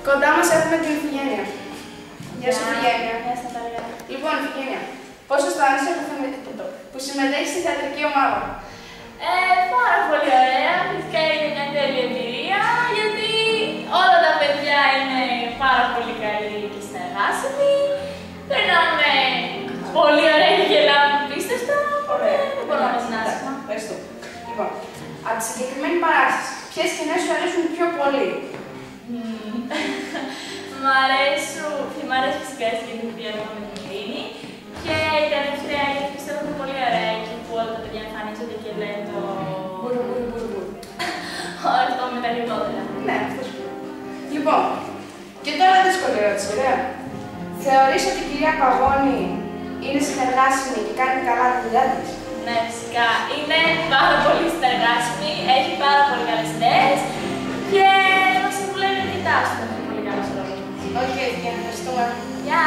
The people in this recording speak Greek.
Κοντά μας έχουμε την Ιφηγένεια. Γεια σου, Ιφηγένεια. Γεια σας, Νατάλια. Λοιπόν, Ιφηγένεια, πώς αισθάνεσαι που συμμετέχεις στη θεατρική ομάδα? Πάρα πολύ ωραία. Φυσικά είναι μια τέλεια εμπειρία, γιατί όλα τα παιδιά είναι πάρα πολύ καλοί και συνεργάσιμοι. Περνάμε πολύ ωραία και γελάμε πίστευτα. Ωραία. Δεν μπορώ να μας είναι άσχημα. Ευχαριστώ. Λοιπόν, από τη συγκεκριμένη παράσταση, ποιες σκηνές σου αρέσουν πιο πολύ? Μ' αρέσει φυσικά η σκηνή που διαλέγω με την Ειρήνη. Και η τελευταία, γιατί πιστεύω ότι είναι πολύ ωραία εκεί που όλα τα παιδιά εμφανίζονται και λένε το. Μπουρου. Αυτό με τα λιγότερα. Ναι, αυτό σου πω. Λοιπόν, και τώρα δύσκολη ερώτηση, ωραία. Θεωρείς ότι η κυρία Παγώνη είναι συνεργάσιμη και κάνει καλά τη δουλειά της? Ναι, φυσικά. Είναι πάρα πολύ συνεργάσιμη, έχει πάρα πολύ καλές ιδέες και μας συμβουλεύει αρκετά στο πολύ καλό ρόλο. Οκ, ευχαριστούμε. Γεια!